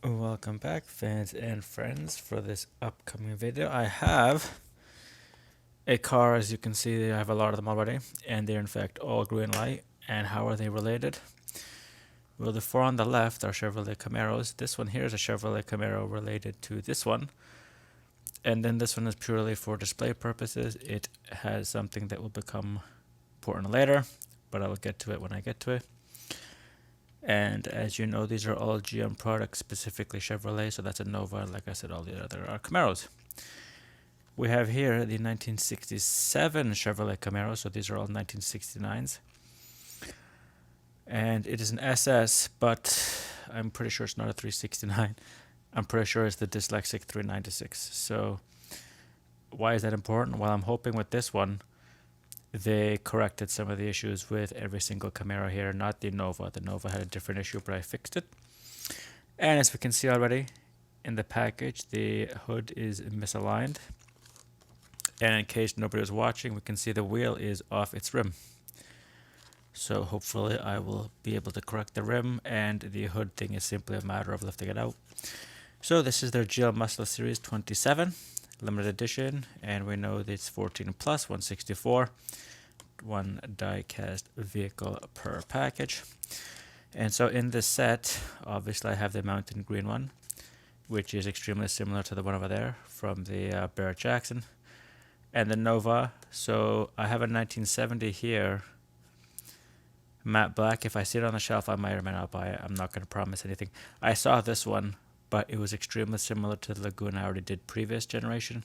Welcome back, fans and friends, for this upcoming video. I have a car. As you can see, I have a lot of them already, and they're in fact all Greenlight. And how are they related? Well, the four on the left are Chevrolet Camaros. This one here is a Chevrolet Camaro related to this one, and then this one is purely for display purposes. It has something that will become important later, but I will get to it when I get to it. And as you know, these are all GM products, specifically Chevrolet, so that's a Nova. Like I said, all the other are Camaros. We have here the 1967 Chevrolet Camaro, so these are all 1969s. And it is an SS, but I'm pretty sure it's not a 369. I'm pretty sure it's the dyslexic 396. So why is that important? Well, I'm hoping with this one, they corrected some of the issues with every single Camaro here, not the Nova. The Nova had a different issue, but I fixed it. And as we can see already in the package, the hood is misaligned. And in case nobody was watching, we can see the wheel is off its rim. So hopefully I will be able to correct the rim, and the hood thing is simply a matter of lifting it out. So this is their GL Muscle Series 27 limited edition, and we know that it's 14 plus 164, one die cast vehicle per package. And so in this set, obviously I have the mountain green one, which is extremely similar to the one over there from the Barrett Jackson, and the Nova. So I have a 1970 here, matte black. If I see it on the shelf, I might or may not buy it. I'm not going to promise anything. I saw this one, but it was extremely similar to the Lagoon I already did previous generation.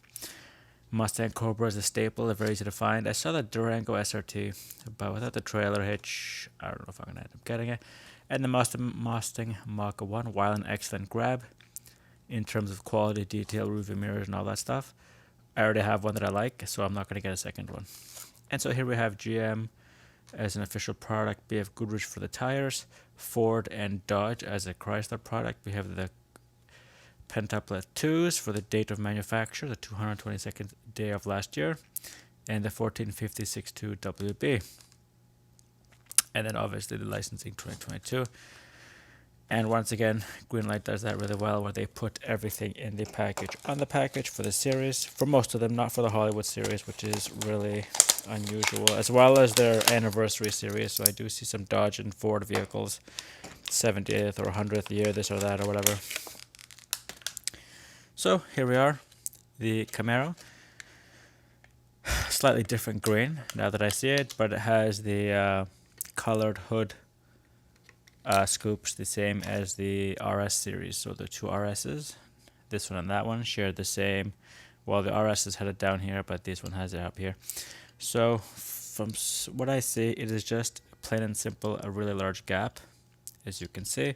Mustang Cobra is a staple, they're very easy to find. I saw the Durango SRT, but without the trailer hitch, I don't know if I'm going to end up getting it. And the Mustang Mach 1, while an excellent grab in terms of quality, detail, rearview mirrors, and all that stuff. I already have one that I like, so I'm not going to get a second one. And so here we have GM as an official product. We have Goodrich for the tires, Ford and Dodge as a Chrysler product. We have the Pentuplet 2s for the date of manufacture, the 222nd day of last year, and the 1456-2 WB. And then obviously the licensing 2022. And once again, Greenlight does that really well, where they put everything in the package on the package for the series, for most of them, not for the Hollywood series, which is really unusual, as well as their anniversary series. So I do see some Dodge and Ford vehicles, 70th or 100th year, this or that or whatever. So here we are, the Camaro. Slightly different green now that I see it, but it has the colored hood scoops, the same as the RS series. So the two RSs, this one and that one, share the same. Well, the RS is headed down here, but this one has it up here. So from what I see, it is just plain and simple a really large gap, as you can see.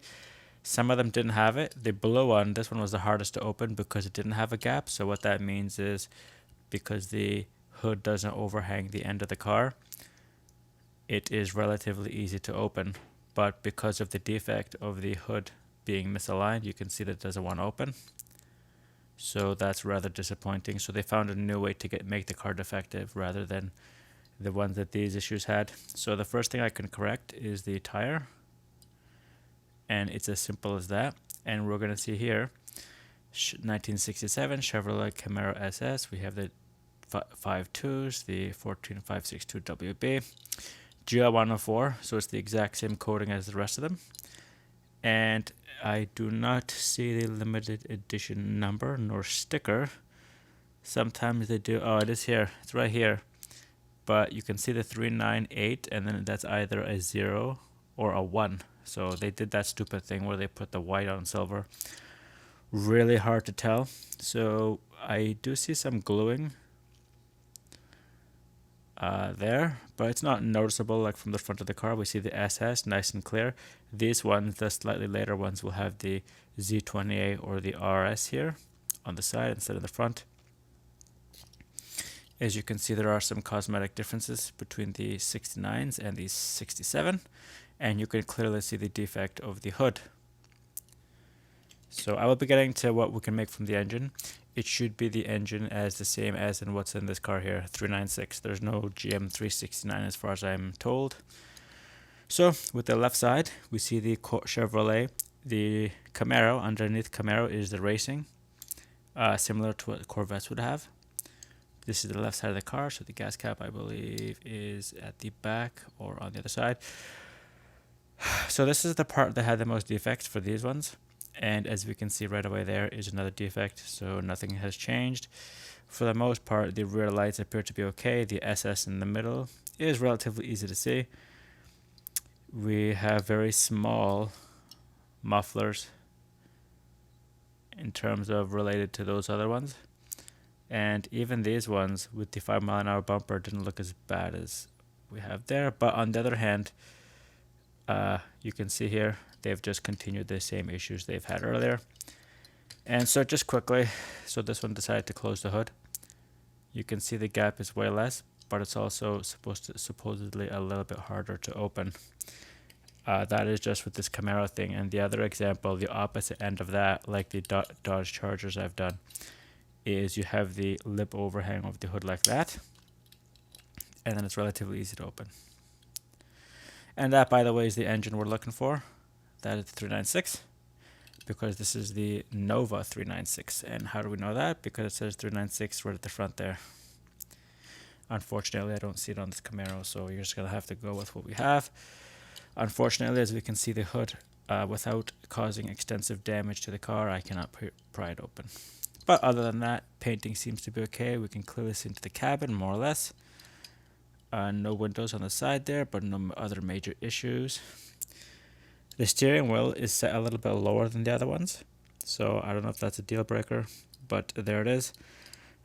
Some of them didn't have it. The blue one, this one was the hardest to open because it didn't have a gap. So what that means is, because the hood doesn't overhang the end of the car, it is relatively easy to open. But because of the defect of the hood being misaligned, you can see that it doesn't want to open. So that's rather disappointing. So they found a new way to make the car defective rather than the ones that these issues had. So the first thing I can correct is the tire, and it's as simple as that. And we're going to see here 1967 Chevrolet Camaro SS. We have the 5.2s, the 14562 WB, GL104, so it's the exact same coating as the rest of them. And I do not see the limited edition number nor sticker. Sometimes they do. Oh, it is here. It's right here. But you can see the 398, and then that's either a 0 or a 1. So they did that stupid thing where they put the white on silver. Really hard to tell. So I do see some gluing there, but it's not noticeable. Like from the front of the car, we see the SS nice and clear. These ones, the slightly later ones, will have the Z28 or the RS here on the side instead of the front. As you can see, there are some cosmetic differences between the 69s and the 67, and you can clearly see the defect of the hood. So I will be getting to what we can make from the engine. It should be the engine as the same as in what's in this car here, 396. There's no GM 369 as far as I'm told. So with the left side, we see the Chevrolet the Camaro, underneath Camaro is the racing, similar to what Corvettes would have. This is the left side of the car, so the gas cap, I believe, is at the back or on the other side. So this is the part that had the most defects for these ones. And as we can see right away, there is another defect, so nothing has changed. For the most part, the rear lights appear to be okay. The SS in the middle is relatively easy to see. We have very small mufflers in terms of related to those other ones. And even these ones with the 5-mile-an-hour bumper didn't look as bad as we have there. But on the other hand, you can see here, they've just continued the same issues they've had earlier. And so just quickly, so this one decided to close the hood. You can see the gap is way less, but it's also supposedly a little bit harder to open. That is just with this Camaro thing. And the other example, the opposite end of that, like the Dodge Chargers I've done, is you have the lip overhang of the hood like that, and then it's relatively easy to open. And that, by the way, is the engine we're looking for. That is the 396, because this is the Nova 396. And how do we know that? Because it says 396 right at the front there. Unfortunately, I don't see it on this Camaro, so you're just going to have to go with what we have. Unfortunately, as we can see the hood, without causing extensive damage to the car, I cannot pry it open. But other than that, painting seems to be okay. We can clearly see into the cabin, more or less. No windows on the side there, but no other major issues. The steering wheel is set a little bit lower than the other ones, so I don't know if that's a deal breaker, but there it is.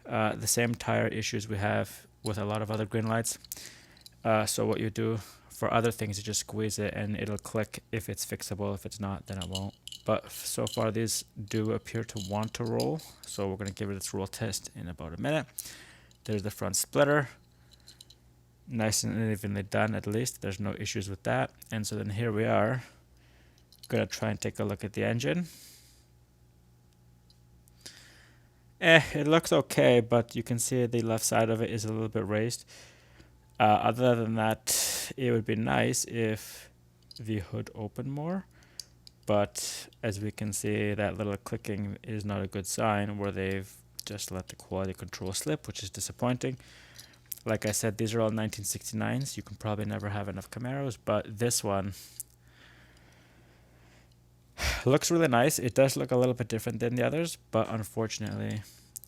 The same tire issues we have with a lot of other Greenlights. So what you do for other things, you just squeeze it and it'll click if it's fixable. If it's not, then it won't. But so far these do appear to want to roll, so we're going to give it its roll test in about a minute. There's the front splitter. Nice and evenly done, at least. There's no issues with that. And so then here we are. Going to try and take a look at the engine. It looks okay, but you can see the left side of it is a little bit raised. Other than that, it would be nice if the hood opened more. But as we can see, that little clicking is not a good sign, where they've just let the quality control slip, which is disappointing. Like I said, these are all 1969s. You can probably never have enough Camaros, but this one looks really nice. It does look a little bit different than the others, but unfortunately,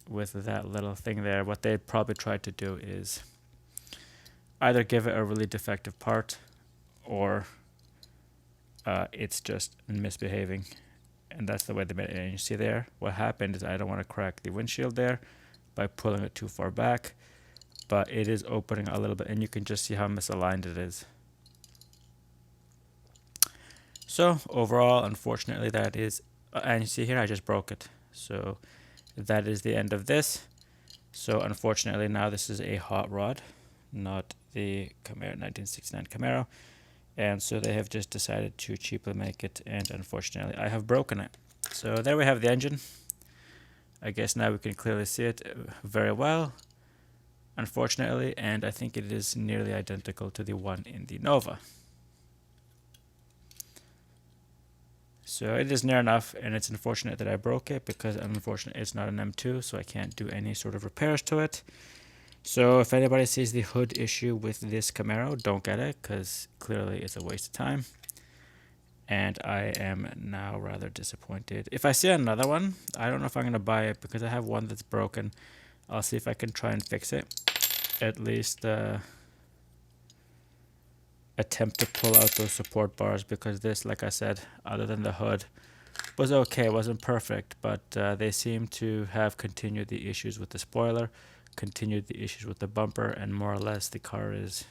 with that little thing there, what they probably tried to do is either give it a really defective part, or it's just misbehaving, and that's the way they made it. And you see there, what happened is I don't want to crack the windshield there by pulling it too far back, but it is opening a little bit, and you can just see how misaligned it is. So overall, unfortunately, that is, and you see here, I just broke it. So that is the end of this. So unfortunately, now this is a hot rod, not the Camaro 1969 Camaro. And so they have just decided to cheaply make it, and unfortunately I have broken it. So there we have the engine. I guess now we can clearly see it very well, unfortunately, and I think it is nearly identical to the one in the Nova. So it is near enough, and it's unfortunate that I broke it, because unfortunately it's not an M2, so I can't do any sort of repairs to it. So if anybody sees the hood issue with this Camaro, don't get it, because clearly it's a waste of time. And I am now rather disappointed. If I see another one, I don't know if I'm going to buy it, because I have one that's broken. I'll see if I can try and fix it. At least attempt to pull out those support bars, because this, like I said, other than the hood, was okay. It wasn't perfect, but they seem to have continued the issues with the spoiler, continued the issues with the bumper, and more or less the car is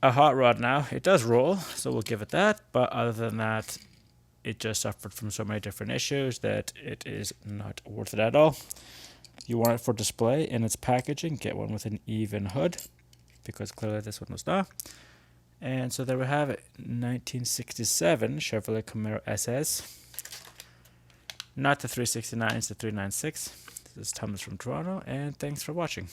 a hot rod now. It does roll, so we'll give it that, but other than that, it just suffered from so many different issues that it is not worth it at all. If you want it for display in its packaging, get one with an even hood, because clearly this one was not. And so there we have it, 1967 Chevrolet Camaro SS. Not the 369, it's the 396. This is Thomas from Toronto, and thanks for watching.